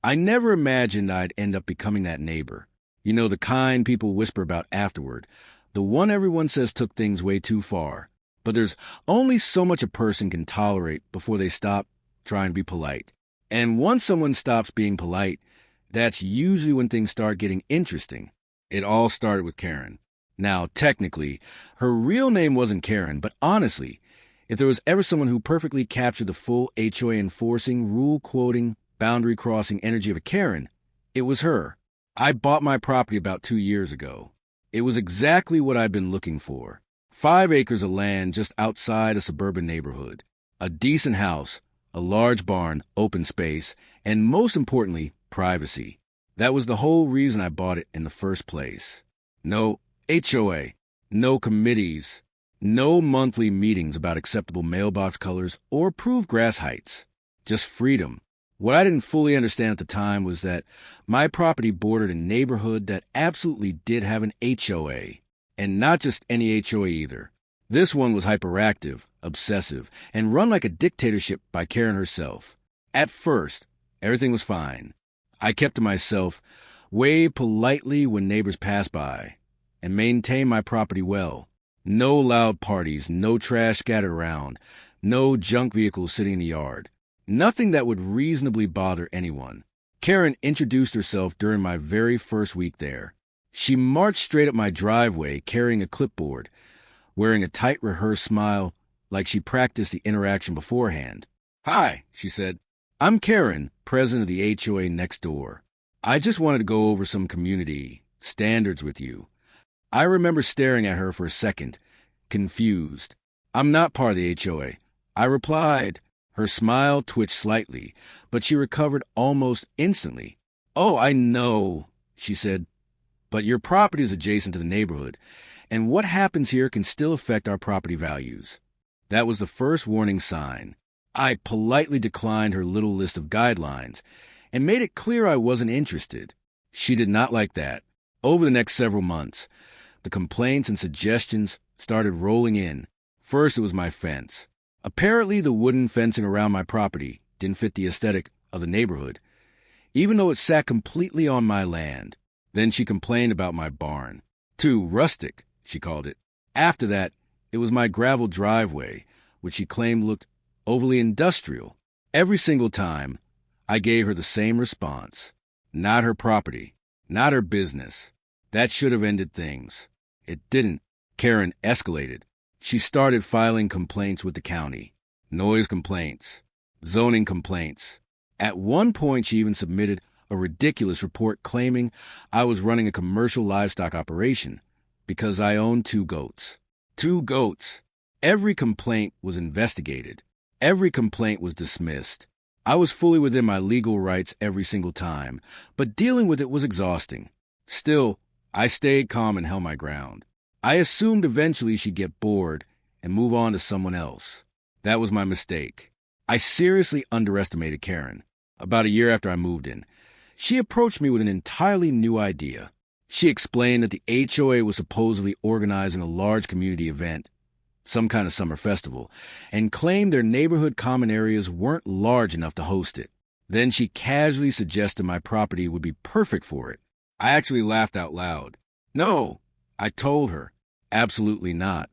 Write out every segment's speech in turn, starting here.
I never imagined I'd end up becoming that neighbor. You know, the kind people whisper about afterward. The one everyone says took things way too far. But there's only so much a person can tolerate before they stop trying to be polite. And once someone stops being polite, that's usually when things start getting interesting. It all started with Karen. Now, technically, her real name wasn't Karen, but honestly, if there was ever someone who perfectly captured the full HOA enforcing, rule-quoting, boundary-crossing energy of a Karen, it was her. I bought my property about 2 years ago. It was exactly what I'd been looking for. 5 acres of land just outside a suburban neighborhood. A decent house, a large barn, open space, and most importantly, privacy. That was the whole reason I bought it in the first place. No HOA, no committees, no monthly meetings about acceptable mailbox colors or approved grass heights. Just freedom. What I didn't fully understand at the time was that my property bordered a neighborhood that absolutely did have an HOA. And not just any HOA either. This one was hyperactive, obsessive, and run like a dictatorship by Karen herself. At first, everything was fine. I kept to myself, waved politely when neighbors passed by, and maintained my property well. No loud parties, no trash scattered around, no junk vehicles sitting in the yard. Nothing that would reasonably bother anyone. Karen introduced herself during my very first week there. She marched straight up my driveway carrying a clipboard, wearing a tight rehearsed smile like she practiced the interaction beforehand. "Hi," she said. "I'm Karen, president of the HOA next door. I just wanted to go over some community standards with you." I remember staring at her for a second, confused. "I'm not part of the HOA," I replied. Her smile twitched slightly, but she recovered almost instantly. "Oh, I know," she said, "but your property is adjacent to the neighborhood, and what happens here can still affect our property values." That was the first warning sign. I politely declined her little list of guidelines and made it clear I wasn't interested. She did not like that. Over the next several months, the complaints and suggestions started rolling in. First, it was my fence. Apparently, the wooden fencing around my property didn't fit the aesthetic of the neighborhood, even though it sat completely on my land. Then she complained about my barn. Too rustic, she called it. After that, it was my gravel driveway, which she claimed looked overly industrial. Every single time, I gave her the same response. Not her property, not her business. That should have ended things. It didn't. Karen escalated. She started filing complaints with the county. Noise complaints, zoning complaints. At one point, she even submitted a ridiculous report claiming I was running a commercial livestock operation because I owned 2 goats. 2 goats. Every complaint was investigated. Every complaint was dismissed. I was fully within my legal rights every single time, but dealing with it was exhausting. Still, I stayed calm and held my ground. I assumed eventually she'd get bored and move on to someone else. That was my mistake. I seriously underestimated Karen. About a year after I moved in, she approached me with an entirely new idea. She explained that the HOA was supposedly organizing a large community event, some kind of summer festival, and claimed their neighborhood common areas weren't large enough to host it. Then she casually suggested my property would be perfect for it. I actually laughed out loud. "No," I told her. "Absolutely not."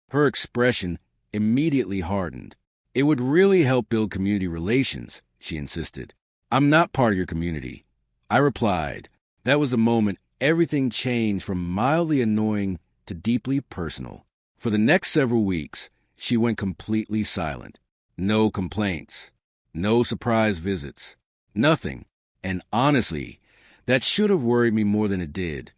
Her expression immediately hardened. "It would really help build community relations," she insisted. "I'm not part of your community," I replied. That was the moment everything changed from mildly annoying to deeply personal. For the next several weeks, she went completely silent. No complaints. No surprise visits. Nothing. And honestly, that should have worried me more than it did.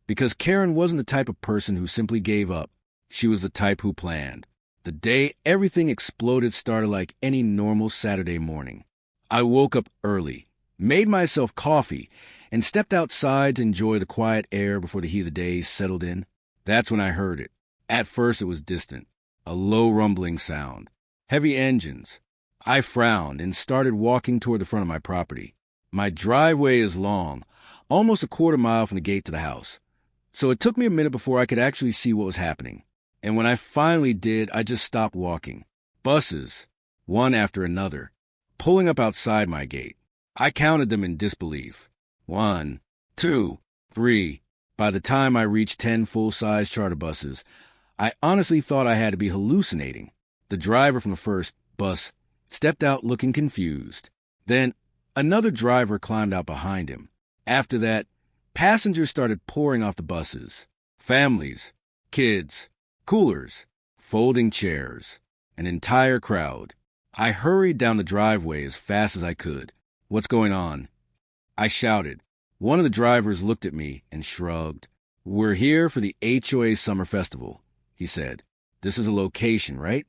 Because Karen wasn't the type of person who simply gave up. She was the type who planned. The day everything exploded started like any normal Saturday morning. I woke up early, made myself coffee, and stepped outside to enjoy the quiet air before the heat of the day settled in. That's when I heard it. At first it was distant, a low rumbling sound. Heavy engines. I frowned and started walking toward the front of my property. My driveway is long, almost a quarter mile from the gate to the house. So it took me a minute before I could actually see what was happening. And when I finally did, I just stopped walking. Buses, one after another, pulling up outside my gate. I counted them in disbelief. 1, 2, 3. By the time I reached 10 full-size charter buses, I honestly thought I had to be hallucinating. The driver from the first bus stepped out looking confused. Then another driver climbed out behind him. After that, passengers started pouring off the buses. Families, kids, coolers, folding chairs, an entire crowd. I hurried down the driveway as fast as I could. "What's going on?" I shouted. One of the drivers looked at me and shrugged. "We're here for the HOA Summer Festival," he said. "This is a location, right?"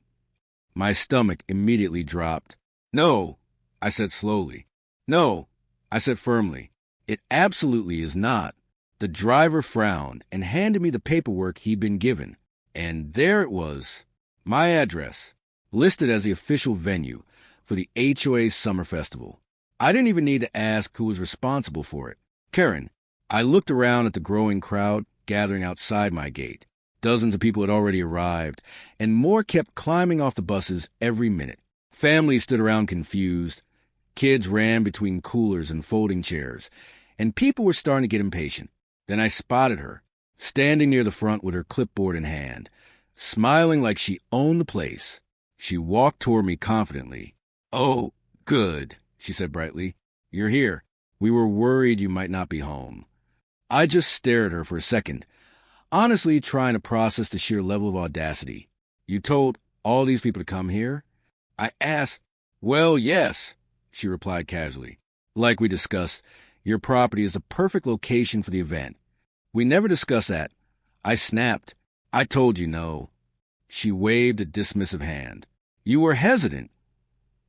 My stomach immediately dropped. "No," I said slowly. "No," I said firmly. "It absolutely is not." The driver frowned and handed me the paperwork he'd been given. And there it was, my address, listed as the official venue for the HOA Summer Festival. I didn't even need to ask who was responsible for it. Karen. I looked around at the growing crowd gathering outside my gate. Dozens of people had already arrived, and more kept climbing off the buses every minute. Families stood around confused. Kids ran between coolers and folding chairs, and people were starting to get impatient. Then I spotted her, standing near the front with her clipboard in hand, smiling like she owned the place. She walked toward me confidently. "Oh, good," she said brightly. "You're here. We were worried you might not be home." I just stared at her for a second, honestly trying to process the sheer level of audacity. "You told all these people to come here?" I asked. "Well, yes," she replied casually. "Like we discussed, your property is the perfect location for the event." "We never discussed that." I snapped. "I told you no." She waved a dismissive hand. "You were hesitant,"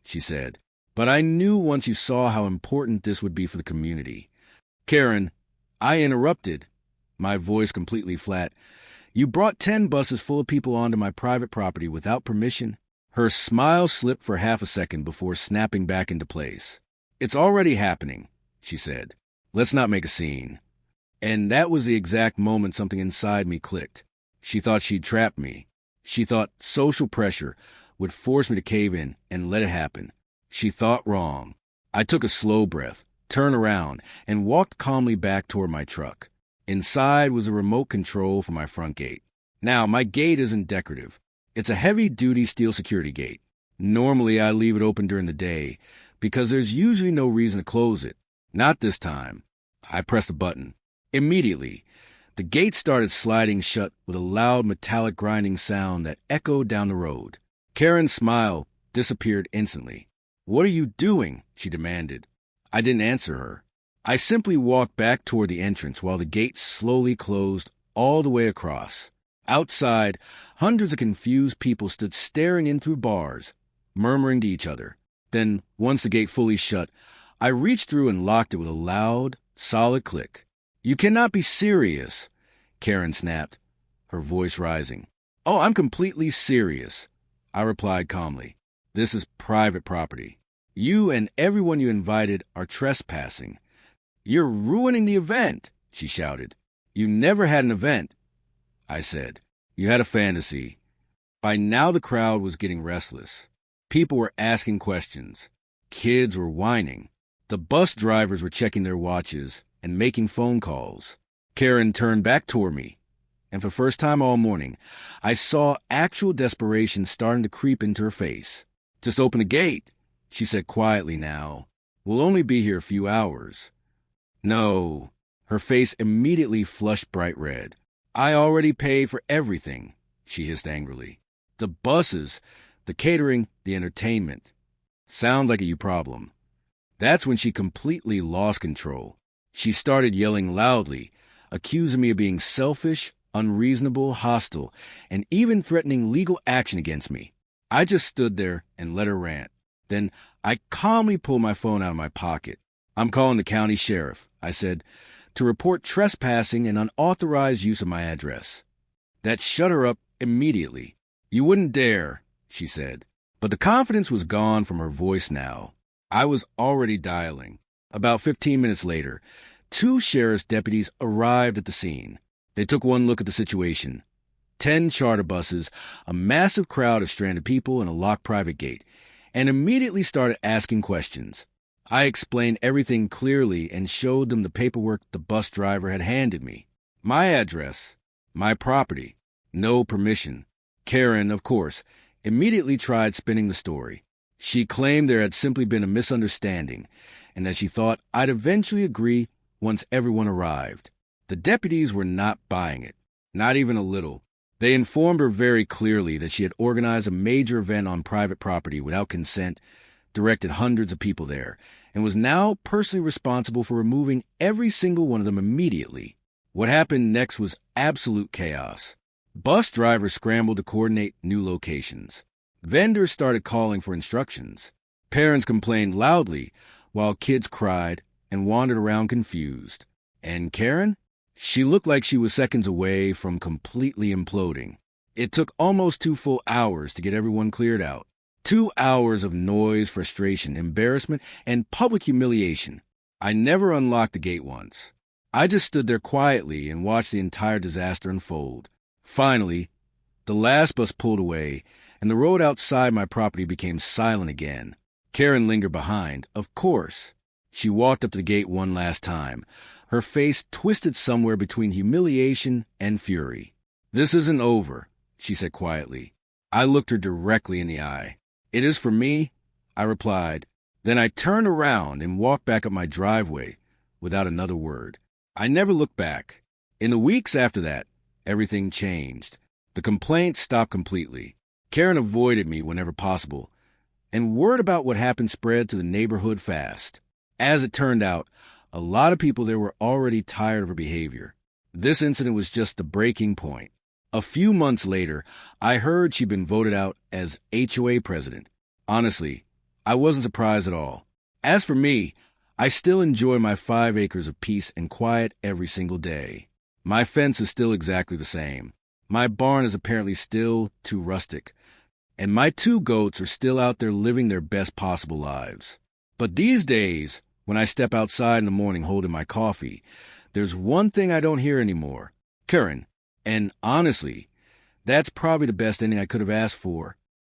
she said. "But I knew once you saw how important this would be for the community." "Karen," I interrupted, my voice completely flat. "You brought 10 buses full of people onto my private property without permission?" Her smile slipped for half a second before snapping back into place. "It's already happening," she said. "Let's not make a scene." And that was the exact moment something inside me clicked. She thought she'd trapped me. She thought social pressure would force me to cave in and let it happen. She thought wrong. I took a slow breath, turned around, and walked calmly back toward my truck. Inside was a remote control for my front gate. Now, my gate isn't decorative. It's a heavy-duty steel security gate. Normally, I leave it open during the day because there's usually no reason to close it. Not this time. I pressed the button. Immediately, the gate started sliding shut with a loud metallic grinding sound that echoed down the road. Karen's smile disappeared instantly. "What are you doing?" she demanded. I didn't answer her. I simply walked back toward the entrance while the gate slowly closed all the way across. Outside, hundreds of confused people stood staring in through bars, murmuring to each other. Then, once the gate fully shut, I reached through and locked it with a loud, solid click. "You cannot be serious," Karen snapped, her voice rising. "Oh, I'm completely serious," I replied calmly. "This is private property. You and everyone you invited are trespassing." "You're ruining the event," she shouted. "You never had an event," I said. "You had a fantasy." By now the crowd was getting restless. People were asking questions. Kids were whining. The bus drivers were checking their watches and making phone calls. Karen turned back toward me, and for the first time all morning, I saw actual desperation starting to creep into her face. "Just open the gate," she said quietly now. "We'll only be here a few hours." "No." Her face immediately flushed bright red. "I already paid for everything," she hissed angrily. "The buses, the catering, the entertainment. Sound like a you problem." That's when she completely lost control. She started yelling loudly, accusing me of being selfish, unreasonable, hostile, and even threatening legal action against me. I just stood there and let her rant. Then I calmly pulled my phone out of my pocket. "I'm calling the county sheriff," I said, "to report trespassing and unauthorized use of my address." That shut her up immediately. "You wouldn't dare," she said. But the confidence was gone from her voice now. I was already dialing. About 15 minutes later, 2 sheriff's deputies arrived at the scene. They took one look at the situation. 10 charter buses, a massive crowd of stranded people, and a locked private gate, and immediately started asking questions. I explained everything clearly and showed them the paperwork the bus driver had handed me. My address, my property, no permission. Karen, of course, immediately tried spinning the story. She claimed there had simply been a misunderstanding and that she thought I'd eventually agree once everyone arrived. The deputies were not buying it, not even a little. They informed her very clearly that she had organized a major event on private property without consent, directed hundreds of people there, and was now personally responsible for removing every single one of them immediately. What happened next was absolute chaos. Bus drivers scrambled to coordinate new locations. Vendors started calling for instructions. Parents complained loudly, while kids cried and wandered around confused. And Karen? She looked like she was seconds away from completely imploding. It took almost 2 full hours to get everyone cleared out. 2 hours of noise, frustration, embarrassment, and public humiliation. I never unlocked the gate once. I just stood there quietly and watched the entire disaster unfold. Finally, the last bus pulled away, and the road outside my property became silent again. Karen lingered behind, of course. She walked up to the gate one last time, her face twisted somewhere between humiliation and fury. "This isn't over," she said quietly. I looked her directly in the eye. "It is for me," I replied. Then I turned around and walked back up my driveway without another word. I never looked back. In the weeks after that, everything changed. The complaints stopped completely. Karen avoided me whenever possible, and word about what happened spread to the neighborhood fast. As it turned out, a lot of people there were already tired of her behavior. This incident was just the breaking point. A few months later, I heard she'd been voted out as HOA president. Honestly, I wasn't surprised at all. As for me, I still enjoy my 5 acres of peace and quiet every single day. My fence is still exactly the same. My barn is apparently still too rustic. And my 2 goats are still out there living their best possible lives. But these days, when I step outside in the morning holding my coffee, there's one thing I don't hear anymore. Karen. And honestly, that's probably the best ending I could have asked for.